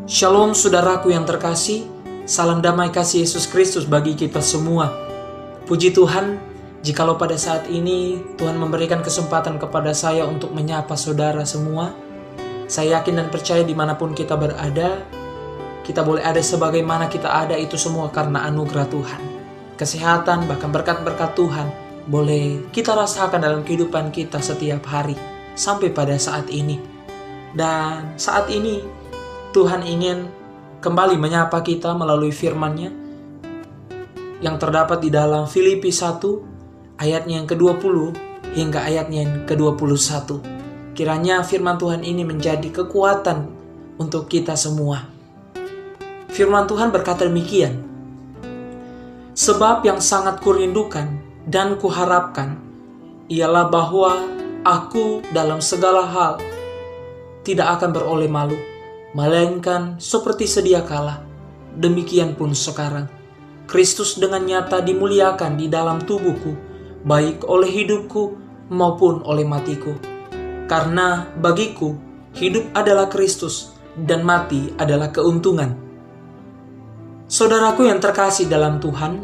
Shalom saudaraku yang terkasih, salam damai kasih Yesus Kristus bagi kita semua. Puji Tuhan, jikalau pada saat ini Tuhan memberikan kesempatan kepada saya untuk menyapa saudara semua. Saya yakin dan percaya dimanapun kita berada, kita boleh ada sebagaimana kita ada itu semua karena anugerah Tuhan. Kesehatan, bahkan berkat-berkat Tuhan boleh kita rasakan dalam kehidupan kita setiap hari sampai pada saat ini. Dan saat ini Tuhan ingin kembali menyapa kita melalui firman-Nya yang terdapat di dalam Filipi 1 ayatnya yang ke-20 hingga ayatnya yang ke-21. Kiranya firman Tuhan ini menjadi kekuatan untuk kita semua. Firman Tuhan berkata demikian, "Sebab yang sangat kurindukan dan kuharapkan ialah bahwa aku dalam segala hal tidak akan beroleh malu, melainkan seperti sedia kala, demikian pun sekarang, Kristus dengan nyata dimuliakan di dalam tubuhku, baik oleh hidupku maupun oleh matiku. Karena bagiku, hidup adalah Kristus dan mati adalah keuntungan." Saudaraku yang terkasih dalam Tuhan,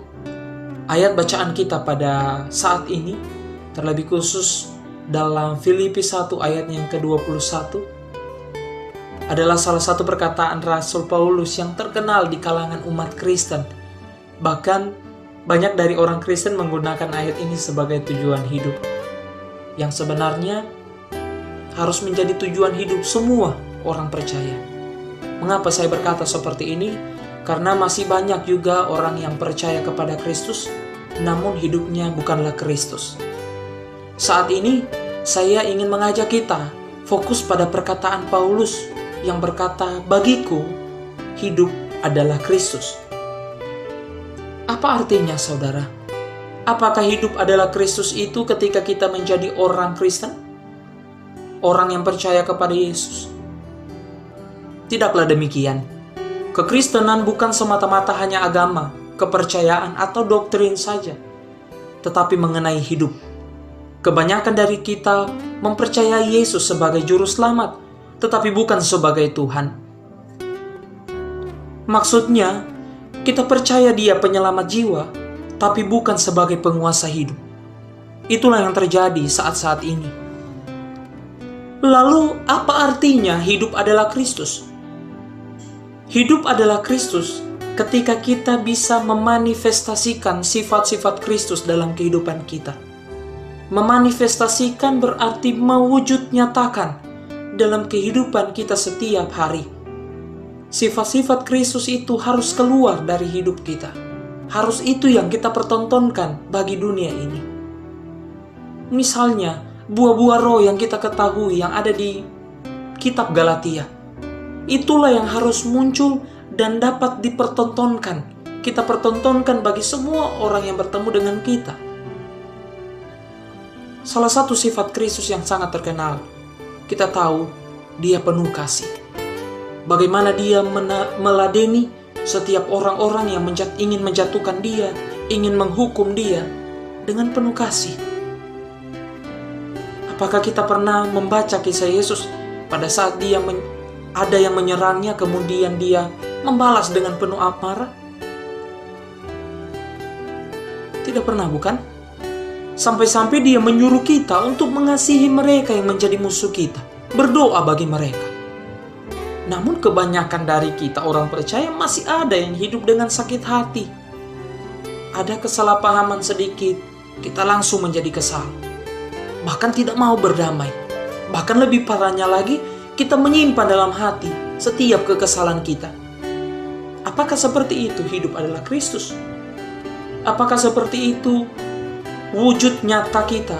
ayat bacaan kita pada saat ini, terlebih khusus dalam Filipi 1 ayat yang ke-21, adalah salah satu perkataan Rasul Paulus yang terkenal di kalangan umat Kristen. Bahkan banyak dari orang Kristen menggunakan ayat ini sebagai tujuan hidup, yang sebenarnya harus menjadi tujuan hidup semua orang percaya. Mengapa saya berkata seperti ini? Karena masih banyak juga orang yang percaya kepada Kristus, namun hidupnya bukanlah Kristus. Saat ini saya ingin mengajak kita fokus pada perkataan Paulus yang berkata, "Bagiku, hidup adalah Kristus." Apa artinya, saudara? Apakah hidup adalah Kristus itu ketika kita menjadi orang Kristen? Orang yang percaya kepada Yesus? Tidaklah demikian. Kekristenan bukan semata-mata hanya agama, kepercayaan, atau doktrin saja, tetapi mengenai hidup. Kebanyakan dari kita mempercayai Yesus sebagai juru selamat, tetapi bukan sebagai Tuhan. Maksudnya, kita percaya Dia penyelamat jiwa, tapi bukan sebagai penguasa hidup. Itulah yang terjadi saat-saat ini. Lalu, apa artinya hidup adalah Kristus? Hidup adalah Kristus ketika kita bisa memanifestasikan sifat-sifat Kristus dalam kehidupan kita. Memanifestasikan berarti mewujud nyatakan dalam kehidupan kita setiap hari. Sifat-sifat Kristus itu harus keluar dari hidup kita. Harus itu yang kita pertontonkan bagi dunia ini. Misalnya, buah-buah roh yang kita ketahui yang ada di kitab Galatia. Itulah yang harus muncul dan dapat dipertontonkan. Kita pertontonkan bagi semua orang yang bertemu dengan kita. Salah satu sifat Kristus yang sangat terkenal, kita tahu Dia penuh kasih. Bagaimana Dia meladeni setiap orang-orang yang ingin menjatuhkan Dia, ingin menghukum Dia dengan penuh kasih. Apakah kita pernah membaca kisah Yesus pada saat Dia ada yang menyerangnya, kemudian Dia membalas dengan penuh amarah? Tidak pernah, bukan? Sampai-sampai Dia menyuruh kita untuk mengasihi mereka yang menjadi musuh kita, berdoa bagi mereka. Namun kebanyakan dari kita orang percaya masih ada yang hidup dengan sakit hati. Ada kesalahpahaman sedikit, kita langsung menjadi kesal. Bahkan tidak mau berdamai. Bahkan lebih parahnya lagi, kita menyimpan dalam hati setiap kekesalan kita. Apakah seperti itu hidup adalah Kristus? Apakah seperti itu wujud nyata kita,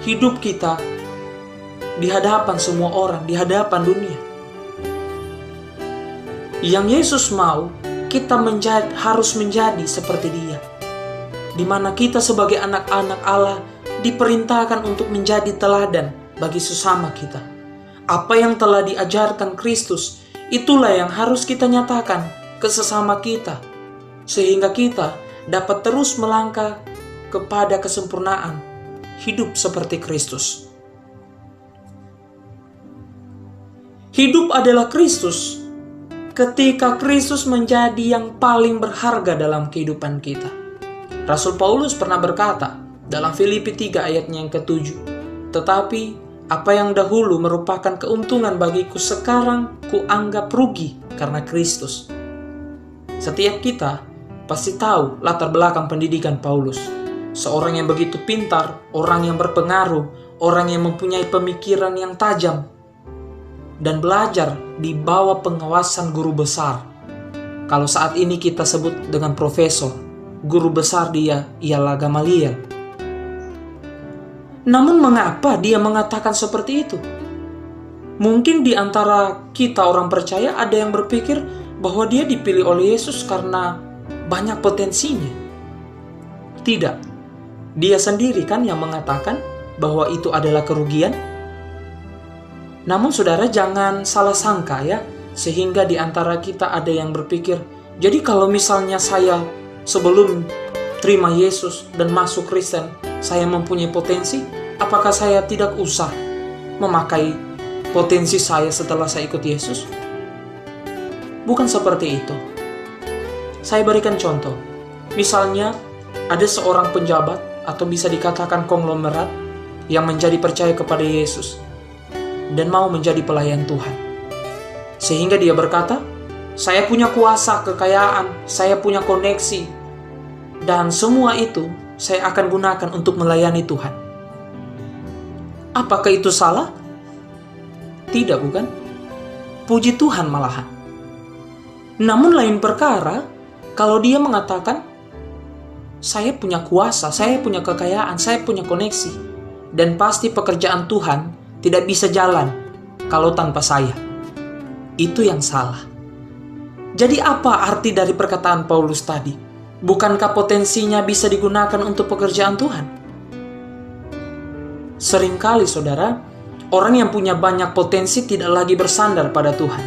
hidup kita di hadapan semua orang, di hadapan dunia? Yang Yesus mau, kita harus menjadi seperti Dia, di mana kita sebagai anak-anak Allah diperintahkan untuk menjadi teladan bagi sesama kita. Apa yang telah diajarkan Kristus, itulah yang harus kita nyatakan ke sesama kita, sehingga kita dapat terus melangkah kepada kesempurnaan hidup seperti Kristus. Hidup adalah Kristus ketika Kristus menjadi yang paling berharga dalam kehidupan kita. Rasul Paulus pernah berkata dalam Filipi 3 ayatnya yang ke-7, "Tetapi apa yang dahulu merupakan keuntungan bagiku, sekarang kuanggap rugi karena Kristus." Setiap kita pasti tahu latar belakang pendidikan Paulus. Seorang yang begitu pintar, orang yang berpengaruh, orang yang mempunyai pemikiran yang tajam, dan belajar di bawah pengawasan guru besar. Kalau saat ini kita sebut dengan profesor, guru besar dia ialah Gamaliel. Namun mengapa dia mengatakan seperti itu? Mungkin di antara kita orang percaya ada yang berpikir bahwa dia dipilih oleh Yesus karena banyak potensinya. Tidak. Dia sendiri kan yang mengatakan bahwa itu adalah kerugian. Namun saudara jangan salah sangka ya, sehingga di antara kita ada yang berpikir, jadi kalau misalnya saya sebelum terima Yesus dan masuk Kristen, saya mempunyai potensi, apakah saya tidak usah memakai potensi saya setelah saya ikut Yesus? Bukan seperti itu. Saya berikan contoh. Misalnya ada seorang penjabat atau bisa dikatakan konglomerat yang menjadi percaya kepada Yesus dan mau menjadi pelayan Tuhan. Sehingga dia berkata, saya punya kuasa, kekayaan, saya punya koneksi, dan semua itu saya akan gunakan untuk melayani Tuhan. Apakah itu salah? Tidak, bukan? Puji Tuhan malahan. Namun lain perkara, kalau dia mengatakan, saya punya kuasa, saya punya kekayaan, saya punya koneksi, dan pasti pekerjaan Tuhan tidak bisa jalan kalau tanpa saya. Itu yang salah. Jadi apa arti dari perkataan Paulus tadi? Bukankah potensinya bisa digunakan untuk pekerjaan Tuhan? Seringkali saudara, orang yang punya banyak potensi tidak lagi bersandar pada Tuhan,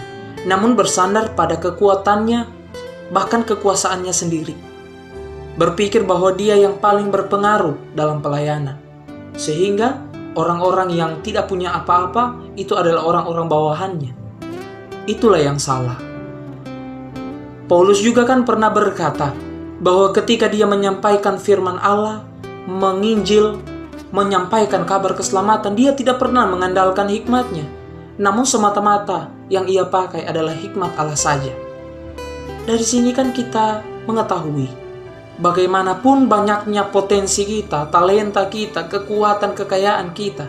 namun bersandar pada kekuatannya, bahkan kekuasaannya sendiri. Berpikir bahwa dia yang paling berpengaruh dalam pelayanan. Sehingga orang-orang yang tidak punya apa-apa itu adalah orang-orang bawahannya. Itulah yang salah. Paulus juga kan pernah berkata bahwa ketika dia menyampaikan firman Allah, menginjil, menyampaikan kabar keselamatan, dia tidak pernah mengandalkan hikmatnya. Namun semata-mata yang ia pakai adalah hikmat Allah saja. Dari sini kan kita mengetahui bagaimanapun banyaknya potensi kita, talenta kita, kekuatan, kekayaan kita,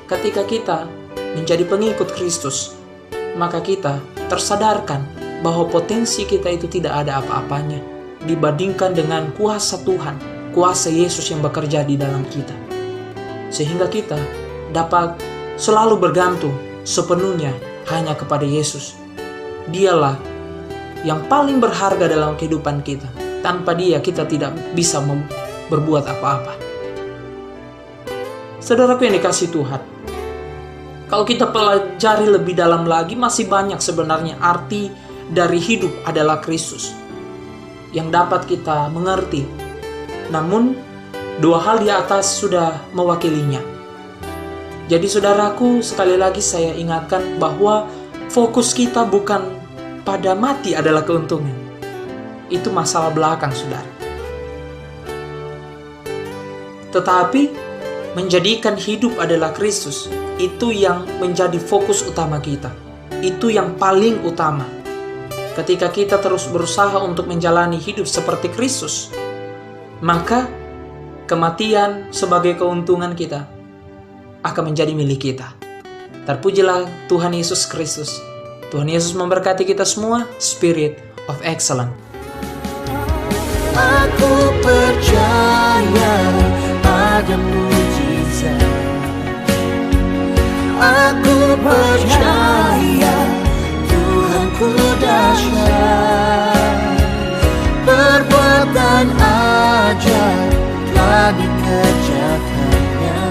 ketika kita menjadi pengikut Kristus, maka kita tersadarkan bahwa potensi kita itu tidak ada apa-apanya dibandingkan dengan kuasa Tuhan, kuasa Yesus yang bekerja di dalam kita. Sehingga kita dapat selalu bergantung sepenuhnya hanya kepada Yesus. Dialah yang paling berharga dalam kehidupan kita. Tanpa dia kita tidak bisa berbuat apa-apa. Saudaraku yang dikasihi Tuhan, kalau kita pelajari lebih dalam lagi, masih banyak sebenarnya arti dari hidup adalah Kristus yang dapat kita mengerti. Namun dua hal di atas sudah mewakilinya. Jadi saudaraku, sekali lagi saya ingatkan bahwa fokus kita bukan pada mati adalah keuntungan. Itu masalah belakang, saudara. Tetapi menjadikan hidup adalah Kristus, itu yang menjadi fokus utama kita. Itu yang paling utama. Ketika kita terus berusaha untuk menjalani hidup seperti Kristus, maka kematian sebagai keuntungan kita akan menjadi milik kita. Terpujilah Tuhan Yesus Kristus. Tuhan Yesus memberkati kita semua. Spirit of Excellence. Aku percaya ada mujizat. Aku percaya Tuhanku dahsyat. Perbuatan ajaib telah dikerjakannya.